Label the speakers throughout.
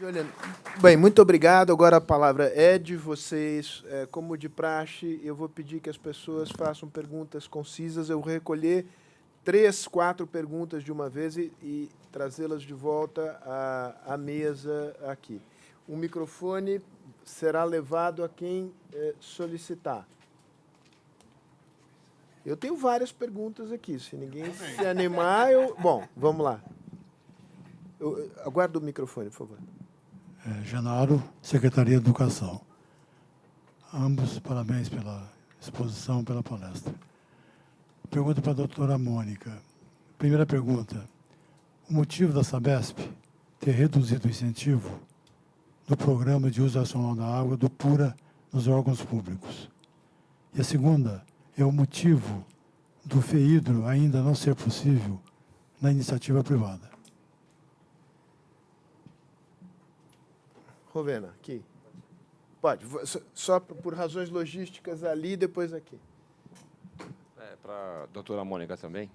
Speaker 1: Julian, bem, muito obrigado. Agora a palavra é de vocês. Como de praxe, eu vou pedir que as pessoas façam perguntas concisas. Eu vou recolher 3, 4 perguntas de uma vez e trazê-las de volta à mesa aqui. O microfone será levado a quem solicitar. Eu tenho várias perguntas aqui. Se ninguém se animar, eu... Bom, vamos lá. Aguarda o microfone, por favor.
Speaker 2: Genaro, Secretaria de Educação. Ambos, parabéns pela exposição, pela palestra. Pergunta para a doutora Mônica. Primeira pergunta. O motivo da Sabesp ter reduzido o incentivo do programa de uso racional da água do PURA nos órgãos públicos? E a segunda é o motivo do FEHIDRO ainda não ser possível na iniciativa privada.
Speaker 1: Rovena, aqui. Pode, só por razões logísticas ali, depois aqui.
Speaker 3: Para a doutora Mônica também.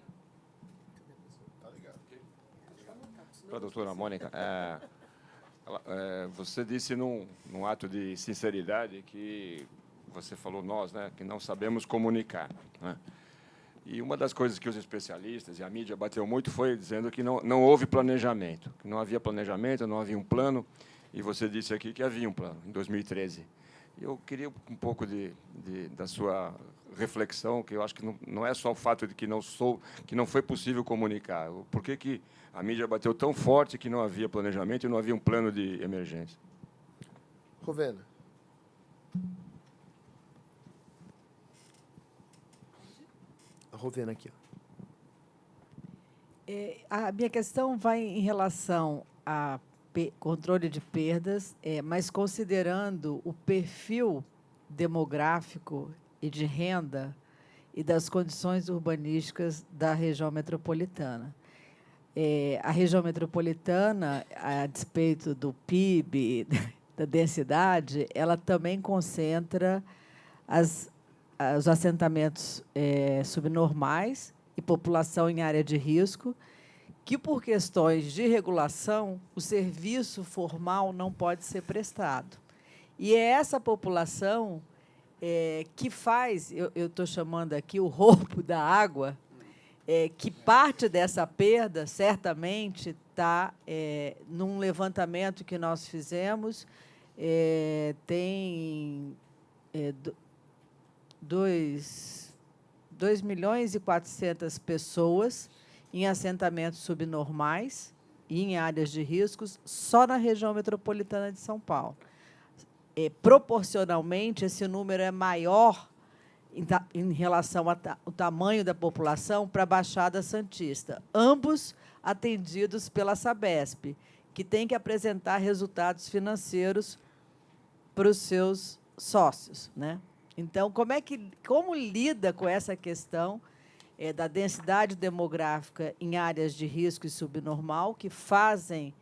Speaker 3: Para a doutora Mônica, você disse num ato de sinceridade que você falou nós, né, que não sabemos comunicar, né? E uma das coisas que os especialistas e a mídia bateu muito foi dizendo que não houve planejamento, que não havia planejamento, não havia um plano. E você disse aqui que havia um plano, em 2013. Eu queria um pouco da sua reflexão, que eu acho que não é só o fato de que não foi possível comunicar. Por que a mídia bateu tão forte que não havia planejamento e não havia um plano de emergência?
Speaker 1: Rovena. A Rovena aqui.
Speaker 4: A minha questão vai em relação a controle de perdas, mas considerando o perfil demográfico e de renda e das condições urbanísticas da região metropolitana. A região metropolitana, a despeito do PIB, da densidade, ela também concentra os assentamentos subnormais e população em área de risco, que, por questões de regulação, o serviço formal não pode ser prestado. E é essa população que faz, eu estou chamando aqui o roubo da água, que parte dessa perda, certamente, está num levantamento que nós fizemos, tem 2.400.000 pessoas em assentamentos subnormais e em áreas de riscos, só na região metropolitana de São Paulo. Proporcionalmente, esse número é maior em relação ao tamanho da população para a Baixada Santista, ambos atendidos pela Sabesp, que tem que apresentar resultados financeiros para os seus sócios, né? Então, como lida com essa questão da densidade demográfica em áreas de risco e subnormal, que fazem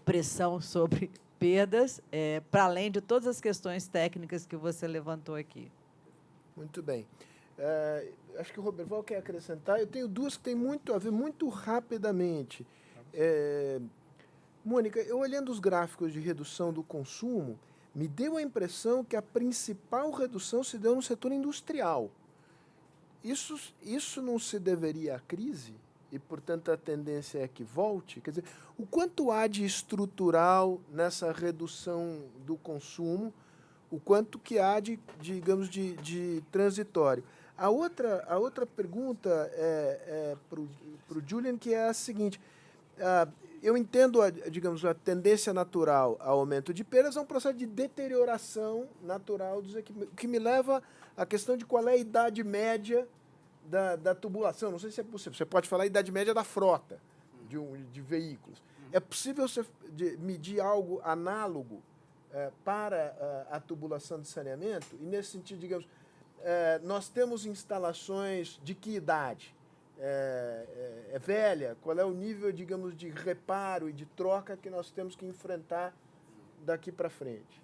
Speaker 4: pressão sobre perdas, para além de todas as questões técnicas que você levantou aqui?
Speaker 1: Muito bem. Acho que o Roberval quer acrescentar. Eu tenho duas que têm muito a ver, muito rapidamente. Mônica, eu olhando os gráficos de redução do consumo, me deu a impressão que a principal redução se deu no setor industrial. Isso não se deveria à crise? E, portanto, a tendência é que volte? Quer dizer, o quanto há de estrutural nessa redução do consumo, o quanto que há digamos, de transitório? A outra pergunta para o Julian, que é a seguinte. Eu entendo, digamos, a tendência natural ao aumento de perdas é um processo de deterioração natural dos equipamentos, o que me leva à questão de qual é a idade média da tubulação. Não sei se é possível. Você pode falar a idade média da frota de veículos. É possível você medir algo análogo para a tubulação de saneamento? E, nesse sentido, digamos, nós temos instalações de que idade? É velha? Qual é o nível, digamos, de reparo e de troca que nós temos que enfrentar daqui para frente?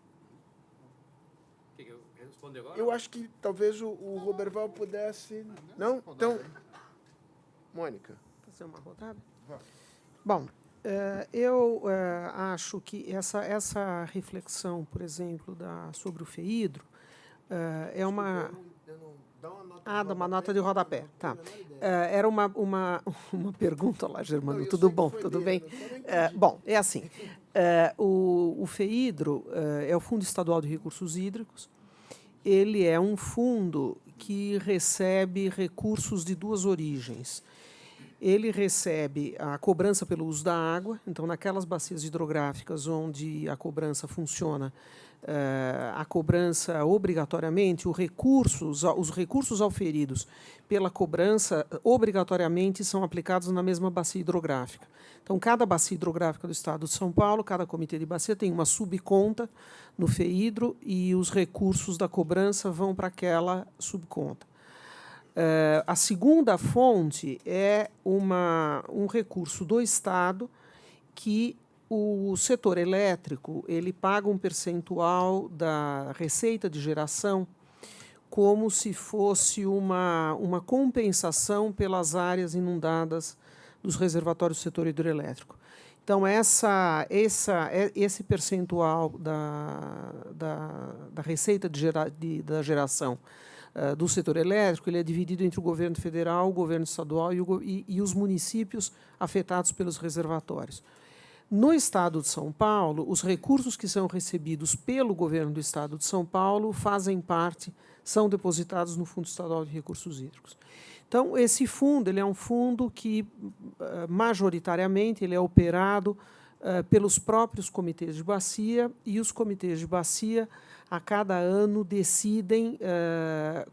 Speaker 5: Quer responder agora?
Speaker 1: Eu acho que talvez o Roberval pudesse... Não? Então, Mônica.
Speaker 6: Fazer uma rodada? Bom, Eu acho que essa reflexão, por exemplo, sobre o FEIDRO, é uma... Dá uma nota de rodapé. Tá. Era uma pergunta lá, Germano. Tudo bom? Tudo bem? Bom, é assim. O FEIDRO é o Fundo Estadual de Recursos Hídricos. Ele é um fundo que recebe recursos de duas origens. Ele recebe a cobrança pelo uso da água, então, naquelas bacias hidrográficas onde a cobrança funciona, a cobrança obrigatoriamente, os recursos auferidos pela cobrança obrigatoriamente são aplicados na mesma bacia hidrográfica. Então, cada bacia hidrográfica do Estado de São Paulo, cada comitê de bacia tem uma subconta no FEIDRO e os recursos da cobrança vão para aquela subconta. A segunda fonte é um recurso do Estado que o setor elétrico ele paga um percentual da receita de geração como se fosse uma compensação pelas áreas inundadas dos reservatórios do setor hidroelétrico. Então, esse percentual da receita da geração do setor elétrico ele é dividido entre o governo federal, o governo estadual e os municípios afetados pelos reservatórios. No Estado de São Paulo, os recursos que são recebidos pelo governo do Estado de São Paulo são depositados no Fundo Estadual de Recursos Hídricos. Então, esse fundo ele é um fundo que, majoritariamente, ele é operado pelos próprios comitês de bacia, e os comitês de bacia, a cada ano, decidem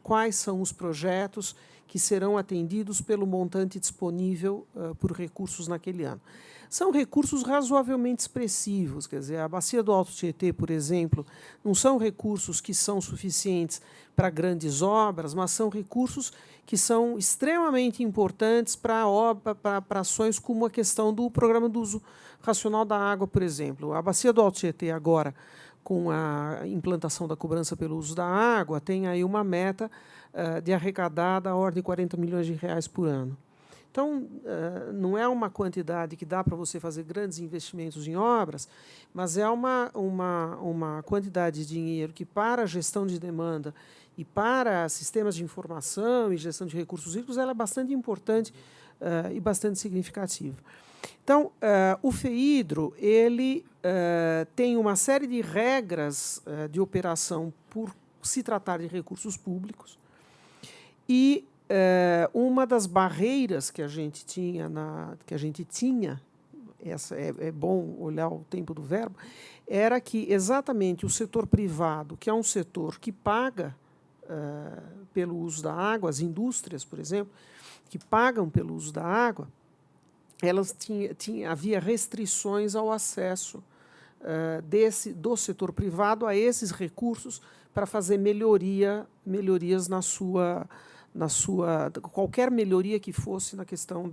Speaker 6: quais são os projetos que serão atendidos pelo montante disponível por recursos naquele ano. São recursos razoavelmente expressivos, quer dizer, a bacia do Alto Tietê, por exemplo, não são recursos que são suficientes para grandes obras, mas são recursos que são extremamente importantes para ações como a questão do programa do uso racional da água, por exemplo. A bacia do Alto Tietê agora, com a implantação da cobrança pelo uso da água, tem aí uma meta de arrecadar da ordem de 40 milhões de reais por ano. Então, não é uma quantidade que dá para você fazer grandes investimentos em obras, mas é uma quantidade de dinheiro que, para a gestão de demanda e para sistemas de informação e gestão de recursos hídricos, ela é bastante importante e bastante significativa. Então, o FEIDRO ele, tem uma série de regras de operação por se tratar de recursos públicos e uma das barreiras que a gente tinha, é bom olhar o tempo do verbo, era que exatamente o setor privado, que é um setor que paga pelo uso da água, as indústrias, por exemplo, que pagam pelo uso da água, havia restrições ao acesso do setor privado a esses recursos para fazer melhorias qualquer melhoria que fosse na questão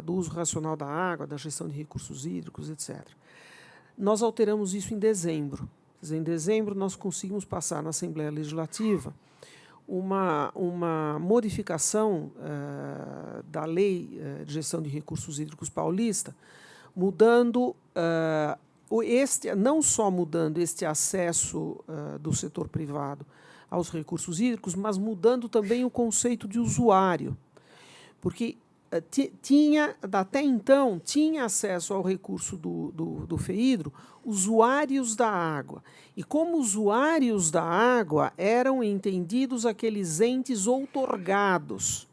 Speaker 6: do uso racional da água, da gestão de recursos hídricos, etc. Nós alteramos isso em dezembro. Quer dizer, em dezembro, nós conseguimos passar na Assembleia Legislativa uma modificação da Lei de Gestão de Recursos Hídricos Paulista, mudando não só mudando este acesso do setor privado aos recursos hídricos, mas mudando também o conceito de usuário, porque até então tinha acesso ao recurso do FEIDRO usuários da água, e como usuários da água eram entendidos aqueles entes outorgados.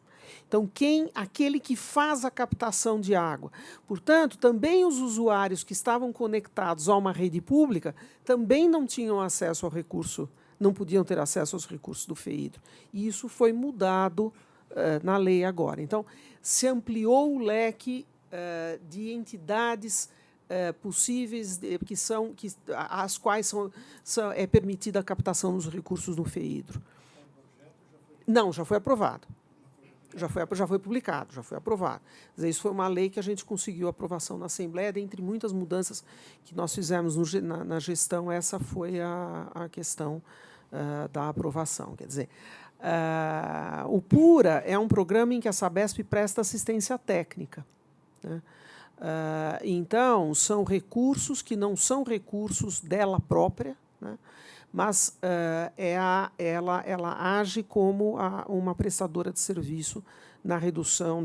Speaker 6: Então, aquele que faz a captação de água. Portanto, também os usuários que estavam conectados a uma rede pública também não tinham acesso ao recurso, não podiam ter acesso aos recursos do FEIDRO. E isso foi mudado na lei agora. Então, se ampliou o leque de entidades possíveis às quais é permitida a captação dos recursos do FEIDRO. Não, já foi aprovado. Já foi publicado, já foi aprovado. Quer dizer, isso foi uma lei que a gente conseguiu aprovação na Assembleia, dentre muitas mudanças que nós fizemos na gestão, essa foi a questão da aprovação. Quer dizer, o PURA é um programa em que a Sabesp presta assistência técnica, né? Então, são recursos que não são recursos dela própria, né? Mas ela age como uma prestadora de serviço na redução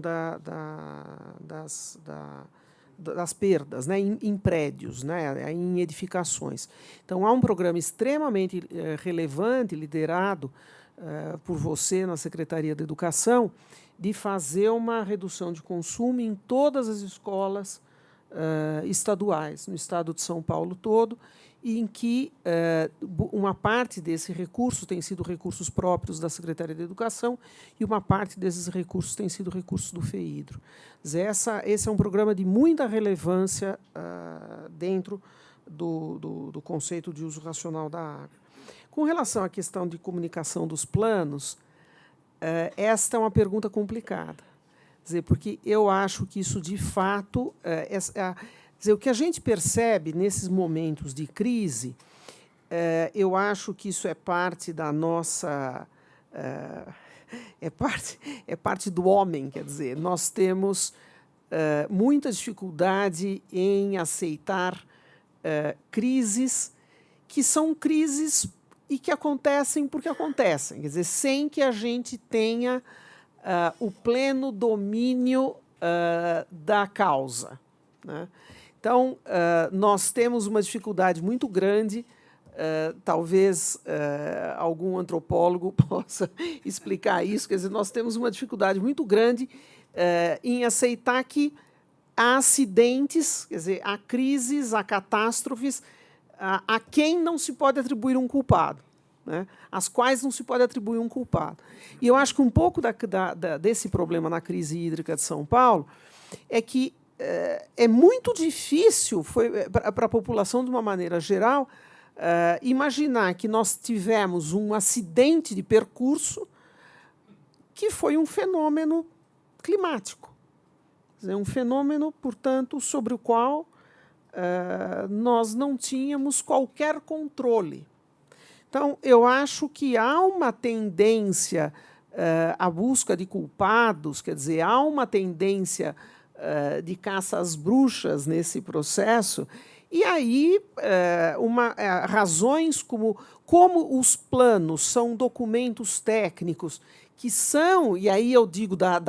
Speaker 6: das perdas, né, em prédios, né, em edificações. Então, há um programa extremamente relevante, liderado por você na Secretaria da Educação, de fazer uma redução de consumo em todas as escolas estaduais, no estado de São Paulo todo, e em que uma parte desse recurso tem sido recursos próprios da Secretaria da Educação e uma parte desses recursos tem sido recursos do FEIDRO. Esse é um programa de muita relevância dentro do conceito de uso racional da água. Com relação à questão de comunicação dos planos, esta é uma pergunta complicada. Quer dizer, porque eu acho que isso, de fato, o que a gente percebe nesses momentos de crise, eu acho que isso é parte da nossa... É parte do homem, quer dizer, nós temos muita dificuldade em aceitar crises que são crises e que acontecem porque acontecem, quer dizer, sem que a gente tenha o pleno domínio da causa, né? Então, nós temos uma dificuldade muito grande, talvez algum antropólogo possa explicar isso, quer dizer, nós temos uma dificuldade muito grande em aceitar que há acidentes, quer dizer, há crises, há catástrofes, a quem não se pode atribuir um culpado, né, às quais não se pode atribuir um culpado. E eu acho que um pouco desse problema na crise hídrica de São Paulo é que é muito difícil para a população, de uma maneira geral, imaginar que nós tivemos um acidente de percurso que foi um fenômeno climático. Quer dizer, um fenômeno, portanto, sobre o qual nós não tínhamos qualquer controle. Então, eu acho que há uma tendência à busca de culpados, quer dizer, há uma tendência de caça às bruxas nesse processo, e aí razões como os planos são documentos técnicos que são, e aí eu digo da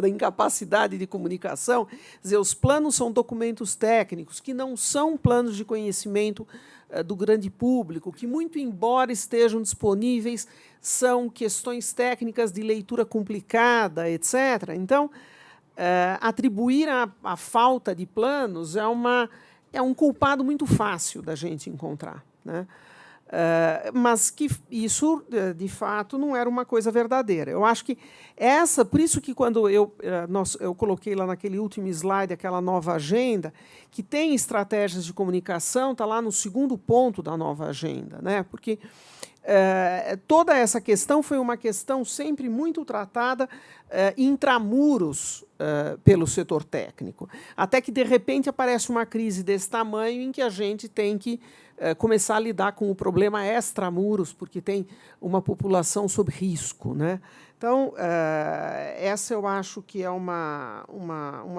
Speaker 6: incapacidade de comunicação, quer dizer, os planos são documentos técnicos que não são planos de conhecimento do grande público, que, muito embora estejam disponíveis, são questões técnicas de leitura complicada, etc. Então, atribuir a falta de planos é um culpado muito fácil da gente encontrar, né? Mas que isso, de fato, não era uma coisa verdadeira. Eu acho que por isso que quando eu coloquei lá naquele último slide aquela nova agenda, que tem estratégias de comunicação, está lá no segundo ponto da nova agenda, né? Porque toda essa questão foi uma questão sempre muito tratada intramuros pelo setor técnico, até que, de repente, aparece uma crise desse tamanho em que a gente tem que começar a lidar com o problema extramuros, porque tem uma população sob risco, né? Então, essa eu acho que é uma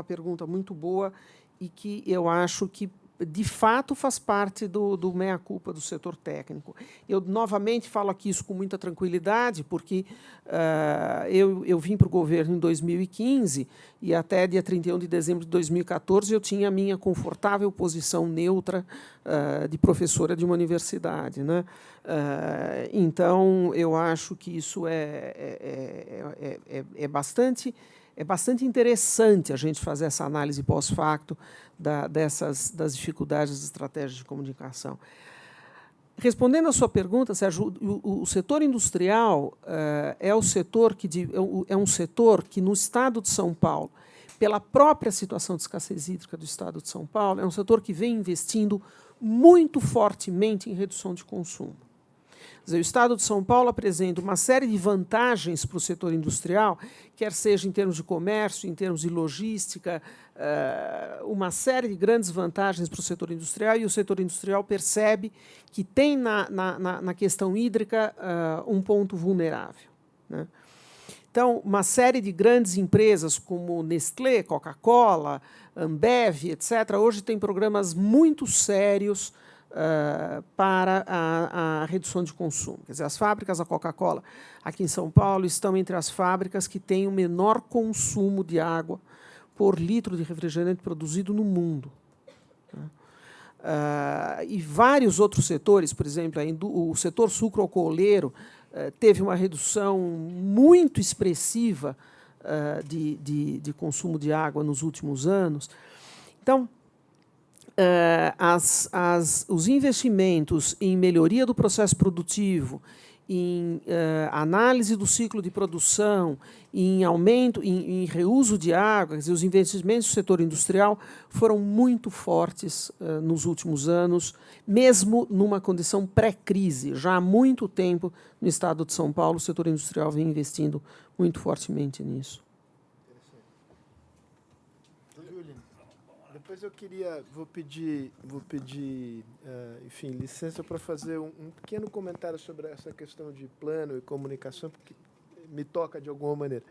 Speaker 6: pergunta muito boa e que eu acho que, de fato, faz parte do meia-culpa do setor técnico. Eu, novamente, falo aqui isso com muita tranquilidade, porque eu vim para o governo em 2015 e até dia 31 de dezembro de 2014 eu tinha a minha confortável posição neutra de professora de uma universidade, né? Então, eu acho que isso é bastante interessante a gente fazer essa análise pós-facto das dificuldades das estratégias de comunicação. Respondendo à sua pergunta, Sérgio, o setor industrial é um setor que, no estado de São Paulo, pela própria situação de escassez hídrica do estado de São Paulo, é um setor que vem investindo muito fortemente em redução de consumo. Quer dizer, o estado de São Paulo apresenta uma série de vantagens para o setor industrial, quer seja em termos de comércio, em termos de logística, uma série de grandes vantagens para o setor industrial, e o setor industrial percebe que tem na questão hídrica um ponto vulnerável, né? Então, uma série de grandes empresas como Nestlé, Coca-Cola, Ambev, etc., hoje tem programas muito sérios para a redução de consumo. Quer dizer, as fábricas da Coca-Cola aqui em São Paulo estão entre as fábricas que têm o menor consumo de água por litro de refrigerante produzido no mundo. E vários outros setores, por exemplo, o setor sucroalcooleiro teve uma redução muito expressiva de consumo de água nos últimos anos. Então, os investimentos em melhoria do processo produtivo, em análise do ciclo de produção, em aumento, em reuso de água, quer dizer, os investimentos do setor industrial foram muito fortes nos últimos anos, mesmo numa condição pré-crise. Já há muito tempo, no estado de São Paulo, o setor industrial vem investindo muito fortemente nisso.
Speaker 1: Depois vou pedir, enfim, licença para fazer um pequeno comentário sobre essa questão de plano e comunicação, porque me toca de alguma maneira.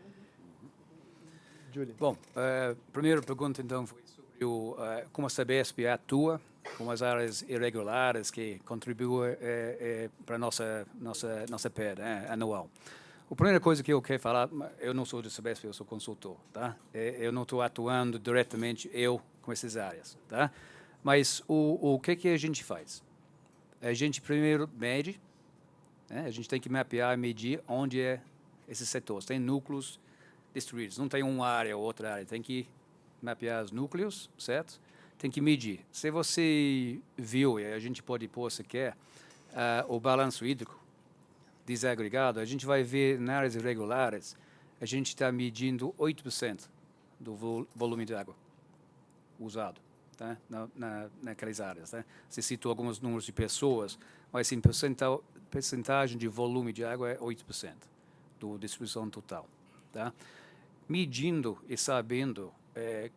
Speaker 1: Julian.
Speaker 5: Bom, a primeira pergunta, então, foi sobre como a Sabesp atua com as áreas irregulares que contribuem para a nossa perda anual. A primeira coisa que eu quero falar, eu não sou do Sabesp, eu sou consultor, tá? Eu não estou atuando diretamente, com essas áreas, tá? Mas o que a gente faz? A gente primeiro mede, né? A gente tem que mapear e medir onde esses setores. Tem núcleos distribuídos, não tem uma área ou outra área, tem que mapear os núcleos, certo? Tem que medir. Se você viu, e a gente pode pôr se quer, o balanço hídrico desagregado, a gente vai ver nas áreas irregulares, a gente está medindo 8% do volume de água usado, tá? Naquelas áreas. Tá? Você citou alguns números de pessoas, mas em percentagem de volume de água é 8% da distribuição total. Tá? Medindo e sabendo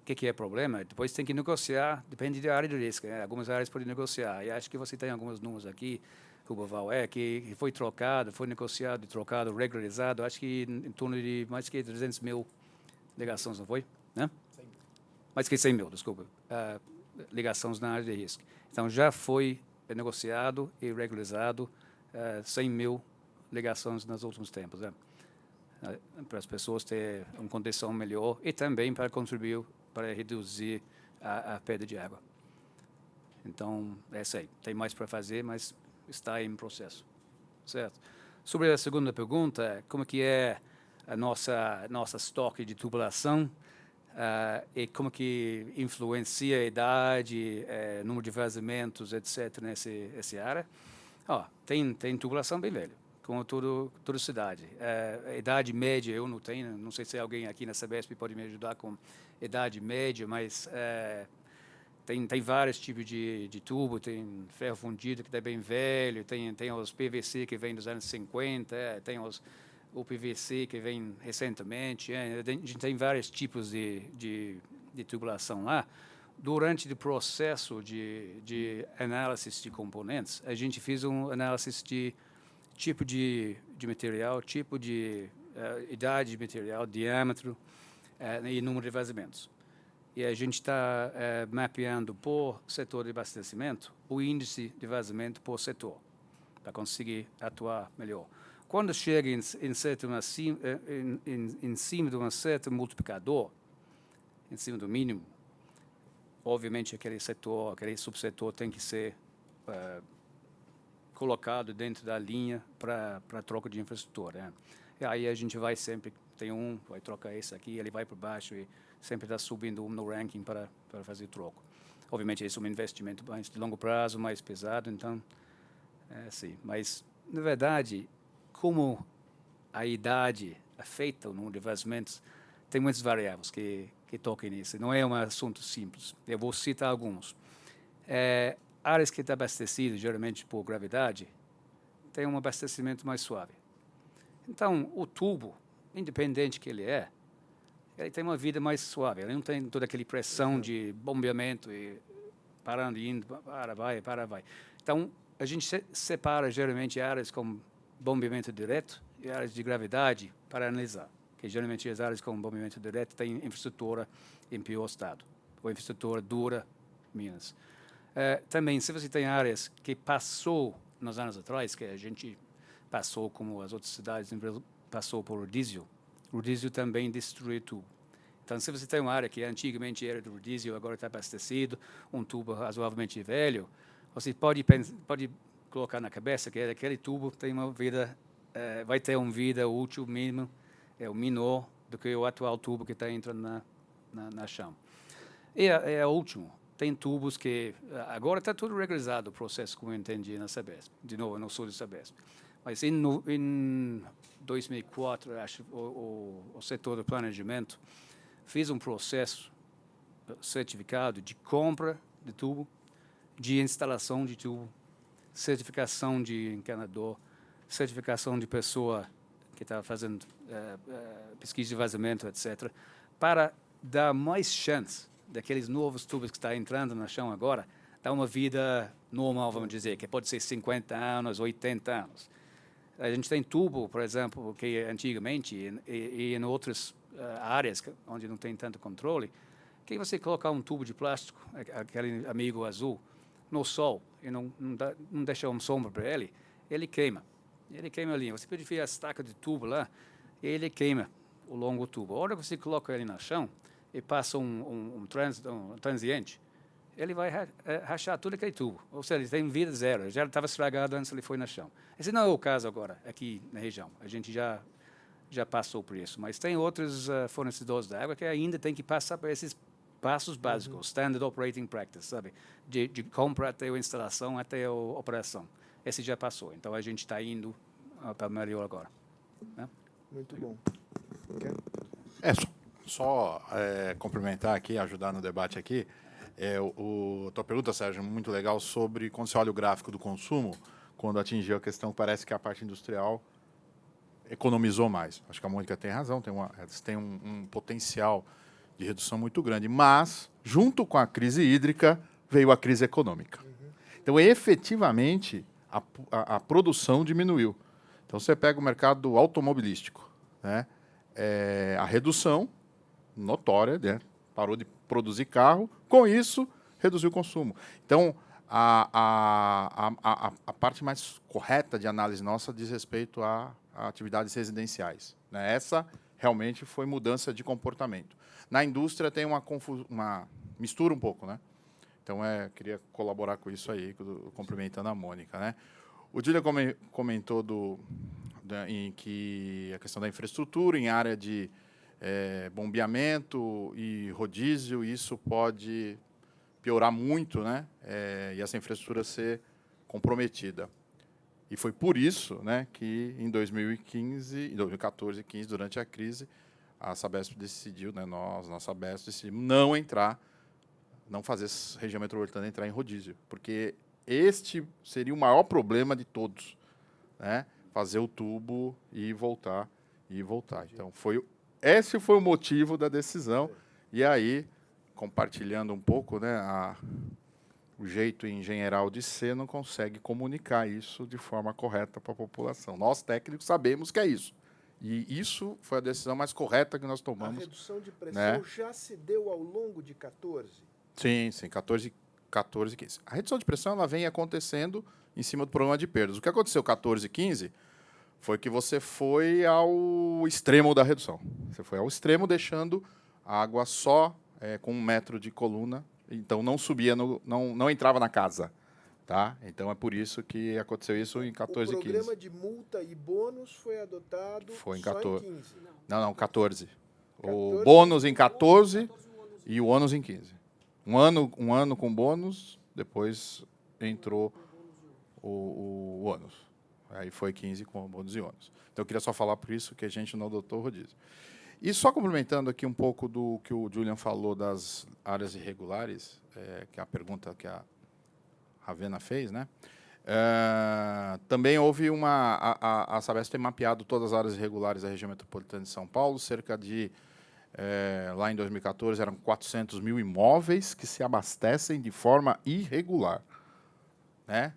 Speaker 5: o que é problema, depois tem que negociar, depende da área de risco. Né? Algumas áreas podem negociar, e acho que você tem alguns números aqui, Rubaval, que foi trocado, foi negociado, trocado, regularizado, acho que em torno de mais que 300 mil ligações, não foi? Né? Mais que 100 mil, desculpa, ligações na área de risco. Então, já foi negociado e regularizado 100 mil ligações nos últimos tempos, né? Para as pessoas terem uma condição melhor e também para contribuir para reduzir a perda de água. Então, é isso aí. Tem mais para fazer, mas está em processo, certo? Sobre a segunda pergunta, como que é a nossa estoque de tubulação e como que influencia a idade, número de vazamentos, etc. nessa área? Tem tubulação bem velha, como toda cidade. A idade média eu não tenho, não sei se alguém aqui na Sabesp pode me ajudar com idade média, mas tem vários tipos de tubo, tem ferro fundido que está bem velho, tem os PVC que vem dos anos 50, tem o PVC que vem recentemente, a gente tem vários tipos de tubulação lá. Durante o processo de análise de componentes, a gente fez uma análise de tipo de material, tipo de idade de material, diâmetro e número de vazamentos. E a gente está mapeando por setor de abastecimento o índice de vazamento por setor, para conseguir atuar melhor. Quando chega em cima de um certo multiplicador, em cima do mínimo, obviamente aquele setor, aquele subsetor tem que ser colocado dentro da linha para troca de infraestrutura. Né? E aí a gente vai sempre, vai trocar esse aqui, ele vai para baixo e sempre está subindo no ranking para fazer troco. Obviamente, esse é um investimento mais de longo prazo, mais pesado, então, sim. Mas, na verdade, como a idade afeta o número de vazamentos, tem muitas variáveis que tocam nisso. Não é um assunto simples. Eu vou citar alguns. Áreas que estão abastecidas, geralmente por gravidade, tem um abastecimento mais suave. Então, o tubo, independente que ele tem uma vida mais suave, ele não tem toda aquela pressão de bombeamento e parando e indo, para, vai. Então, a gente separa geralmente áreas com bombeamento direto e áreas de gravidade para analisar. que geralmente as áreas com movimento direto têm infraestrutura em pior estado, ou infraestrutura dura, menos. Também, se você tem áreas que passou nos anos atrás, que a gente passou, como as outras cidades em Brasil, passou por rodízio também destruiu tubo. Então, se você tem uma área que antigamente era de rodízio, agora está abastecido, um tubo razoavelmente velho, você pode colocar na cabeça que aquele tubo tem uma vida, vai ter uma vida útil mínimo, menor do que o atual tubo que está entrando na chão. E o último, tem tubos que agora está tudo regularizado o processo, como eu entendi na Sabesp, de novo no sul da Sabesp. Mas em 2004, acho, o setor do planejamento fez um processo certificado de compra de tubo, de instalação de tubo, certificação de encanador, certificação de pessoa que está fazendo pesquisa de vazamento, etc., para dar mais chance daqueles novos tubos que estão entrando no chão agora, dar uma vida normal, vamos dizer, que pode ser 50 anos, 80 anos. A gente tem tubo, por exemplo, que antigamente, e em outras áreas onde não tem tanto controle, que você colocar um tubo de plástico, aquele amigo azul, no sol, e não deixa uma sombra para ele queima. Ele queima ali. Você pode enfiar a estaca de tubo lá, e ele queima o longo tubo. A hora que você coloca ele no chão, e passa um transiente, ele vai rachar tudo aquele tubo. Ou seja, ele tem vida zero. Ele já estava estragado antes ele foi no chão. Esse não é o caso agora, aqui na região. A gente já passou por isso. Mas tem outros fornecedores de água que ainda tem que passar por esses passos básicos, Standard Operating Practice, sabe? De compra até a instalação, até a operação. Esse já passou. Então, a gente está indo para melhor agora. Né?
Speaker 1: Muito bom.
Speaker 7: Só complementar aqui, ajudar no debate aqui. A tua pergunta, Sérgio, é muito legal sobre quando você olha o gráfico do consumo, quando atingiu a questão, parece que a parte industrial economizou mais. Acho que a Mônica tem razão, tem um potencial de redução muito grande. Mas, junto com a crise hídrica, veio a crise econômica. Então, efetivamente, a produção diminuiu. Então, você pega o mercado automobilístico, né? A redução notória, né? Parou de produzir carro, com isso, reduziu o consumo. Então, a parte mais correta de análise nossa diz respeito a atividades residenciais, né? Essa realmente foi mudança de comportamento. Na indústria tem uma mistura um pouco, né? Então, queria colaborar com isso aí, complementando a Mônica, né? O Julian comentou em que a questão da infraestrutura em área de bombeamento e rodízio, isso pode piorar muito, né? E essa infraestrutura ser comprometida. E foi por isso, né, que em 2014 e 2015, durante a crise, a Sabesp decidiu, né, nossa Sabesp decidimos não fazer a região metropolitana entrar em rodízio, porque este seria o maior problema de todos, né? Fazer o tubo e voltar. Então, esse foi o motivo da decisão. E aí, compartilhando um pouco, né, o jeito em geral de ser, não consegue comunicar isso de forma correta para a população. Nós, técnicos, sabemos que é isso. E isso foi a decisão mais correta que nós tomamos.
Speaker 1: A redução de pressão,
Speaker 7: né,
Speaker 1: já se deu ao longo de 14?
Speaker 7: Sim, 14 e 15. A redução de pressão ela vem acontecendo em cima do problema de perdas. O que aconteceu 14 e 15 foi que você foi ao extremo da redução. Você foi ao extremo, deixando a água só com 1 metro de coluna, então não subia, não entrava na casa. Tá? Então é por isso que aconteceu isso em 14 e 15.
Speaker 1: O programa de multa e bônus foi adotado
Speaker 7: foi em
Speaker 1: só
Speaker 7: 14.
Speaker 1: em 15?
Speaker 7: Não, 14.
Speaker 1: 14.
Speaker 7: O bônus em 14 e o ônus em 15. Um ano com bônus, depois entrou o ônus. Aí foi 15 com bônus e ônus. Então eu queria só falar por isso que a gente não adotou o rodízio. E só complementando aqui um pouco do que o Julian falou das áreas irregulares, que é a pergunta que a Ravena fez, né? Também houve a Sabesp tem mapeado todas as áreas irregulares da região metropolitana de São Paulo, cerca de, lá em 2014, eram 400 mil imóveis que se abastecem de forma irregular, né?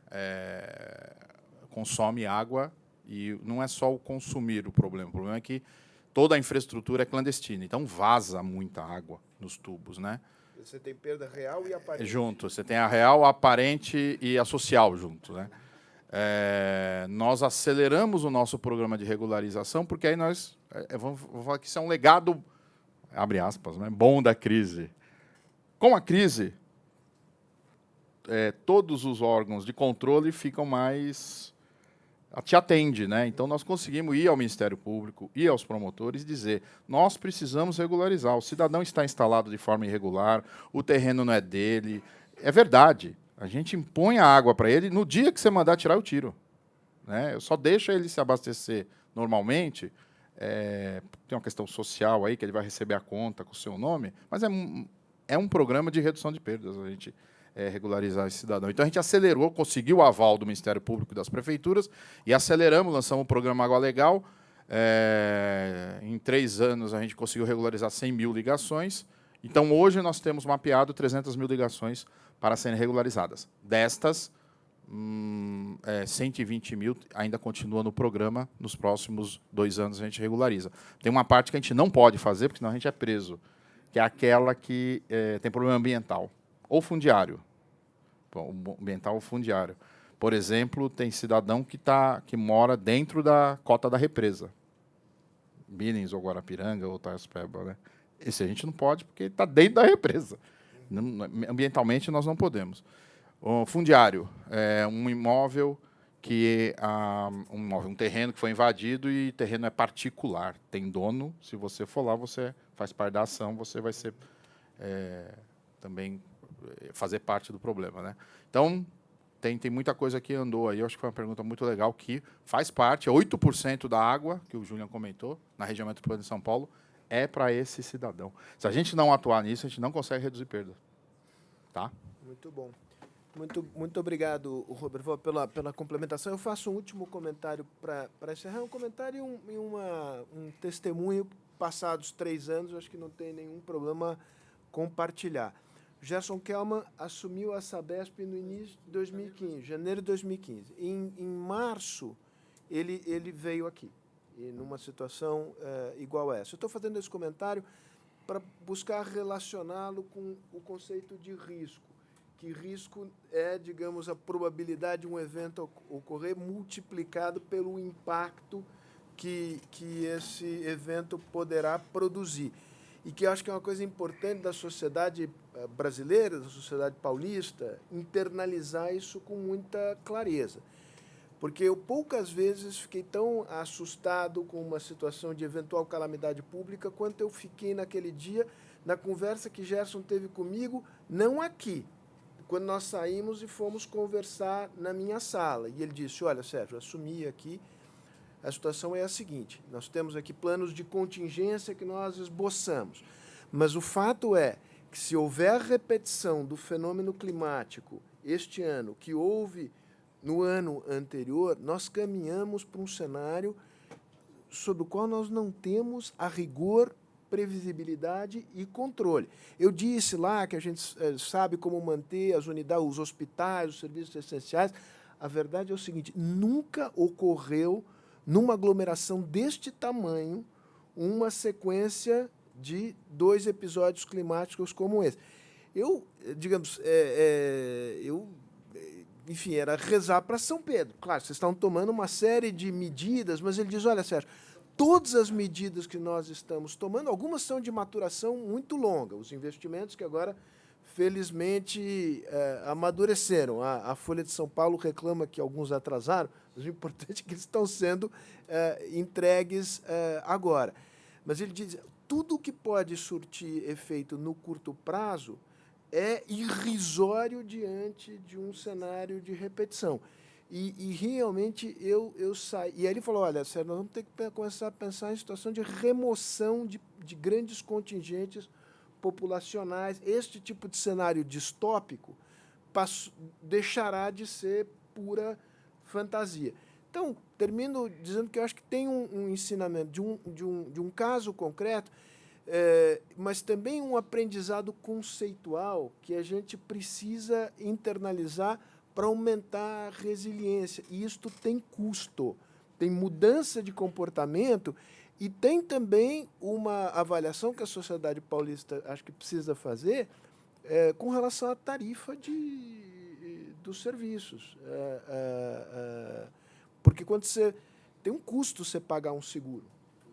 Speaker 7: Consome água, e não é só o consumir o problema é que toda a infraestrutura é clandestina, então vaza muita água nos tubos, né?
Speaker 1: Você tem perda real e aparente.
Speaker 7: Junto, você tem a real, a aparente e a social junto, né? Nós aceleramos o nosso programa de regularização, porque aí nós vamos falar que isso é um legado, abre aspas, né, bom da crise. Com a crise, todos os órgãos de controle ficam mais... te atende, né? Então, nós conseguimos ir ao Ministério Público, ir aos promotores e dizer, nós precisamos regularizar, o cidadão está instalado de forma irregular, o terreno não é dele. É verdade, a gente impõe a água para ele, no dia que você mandar tirar, eu tiro. Né? Eu só deixo ele se abastecer normalmente, tem uma questão social aí, que ele vai receber a conta com o seu nome, mas é um programa de redução de perdas, a gente regularizar esse cidadão. Então, a gente acelerou, conseguiu o aval do Ministério Público e das prefeituras, e aceleramos, lançamos o programa Água Legal. Em 3 anos, a gente conseguiu regularizar 100 mil ligações. Então, hoje, nós temos mapeado 300 mil ligações para serem regularizadas. Destas, 120 mil ainda continua no programa. Nos próximos 2 anos, a gente regulariza. Tem uma parte que a gente não pode fazer, porque senão a gente é preso, que é aquela que tem problema ambiental ou fundiário. Ambiental ou fundiário. Por exemplo, tem cidadão que mora dentro da cota da represa. Billings ou Guarapiranga ou Itaiaspeba, né? Esse a gente não pode porque está dentro da represa. Ambientalmente, nós não podemos. O fundiário é um imóvel um terreno que foi invadido e o terreno é particular. Tem dono. Se você for lá, você faz parte da ação, você vai ser também fazer parte do problema, né? Então, tem muita coisa que andou aí. Eu acho que foi uma pergunta muito legal, que faz parte, 8% da água, que o Julian comentou, na região metropolitana de São Paulo, é para esse cidadão. Se a gente não atuar nisso, a gente não consegue reduzir perda. Tá?
Speaker 1: Muito bom. Muito obrigado, Roberto, pela complementação. Eu faço um último comentário para encerrar. Um comentário e um testemunho. Passados 3 anos, acho que não tem nenhum problema compartilhar. Gerson Kelman assumiu a Sabesp no início de 2015, janeiro de 2015. Em março, ele veio aqui, numa situação igual a essa. Eu estou fazendo esse comentário para buscar relacioná-lo com o conceito de risco, que risco é, digamos, a probabilidade de um evento ocorrer multiplicado pelo impacto que esse evento poderá produzir. E que eu acho que é uma coisa importante da sociedade brasileira, da sociedade paulista, internalizar isso com muita clareza. Porque eu poucas vezes fiquei tão assustado com uma situação de eventual calamidade pública quanto eu fiquei naquele dia, na conversa que Gerson teve comigo, não aqui, quando nós saímos e fomos conversar na minha sala. E ele disse, olha, Sérgio, eu assumi aqui, a situação é a seguinte, nós temos aqui planos de contingência que nós esboçamos, mas o fato é que, se houver repetição do fenômeno climático este ano, que houve no ano anterior, nós caminhamos para um cenário sobre o qual nós não temos, a rigor, previsibilidade e controle. Eu disse lá que a gente sabe como manter as unidades, os hospitais, os serviços essenciais. A verdade é o seguinte, nunca ocorreu numa aglomeração deste tamanho, uma sequência de 2 episódios climáticos como esse. Enfim, era rezar para São Pedro. Claro, vocês estão tomando uma série de medidas, mas ele diz, olha, Sérgio, todas as medidas que nós estamos tomando, algumas são de maturação muito longa, os investimentos que agora, felizmente, amadureceram. A Folha de São Paulo reclama que alguns atrasaram, mas o importante é que eles estão sendo entregues agora. Mas ele diz, tudo que pode surtir efeito no curto prazo é irrisório diante de um cenário de repetição. E realmente eu saí. E aí ele falou, olha, Sérgio, nós vamos ter que começar a pensar em situação de remoção de grandes contingentes populacionais. Este tipo de cenário distópico deixará de ser pura fantasia. Então, termino dizendo que eu acho que tem um ensinamento de um caso concreto, mas também um aprendizado conceitual que a gente precisa internalizar para aumentar a resiliência. E isto tem custo, tem mudança de comportamento E tem também uma avaliação que a sociedade paulista acho que precisa fazer com relação à tarifa dos serviços. Porque quando você tem um custo você pagar um seguro,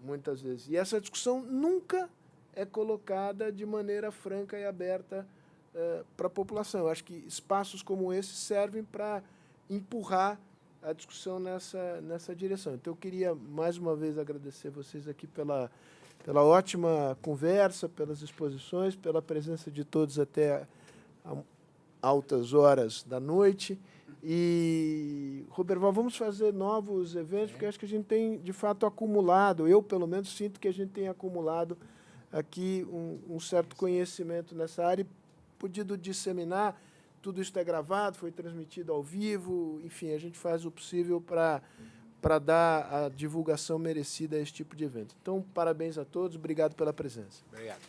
Speaker 1: muitas vezes. E essa discussão nunca é colocada de maneira franca e aberta para a população. Eu acho que espaços como esse servem para empurrar a discussão nessa direção. Então, eu queria, mais uma vez, agradecer vocês aqui pela ótima conversa, pelas exposições, pela presença de todos até altas horas da noite. E, Roberval, vamos fazer novos eventos, porque acho que a gente tem, de fato, acumulado, eu, pelo menos, sinto que a gente tem acumulado aqui um certo conhecimento nessa área e podido disseminar. Tudo isso é gravado, foi transmitido ao vivo, enfim, a gente faz o possível para dar a divulgação merecida a esse tipo de evento. Então, parabéns a todos, obrigado pela presença.
Speaker 3: Obrigado.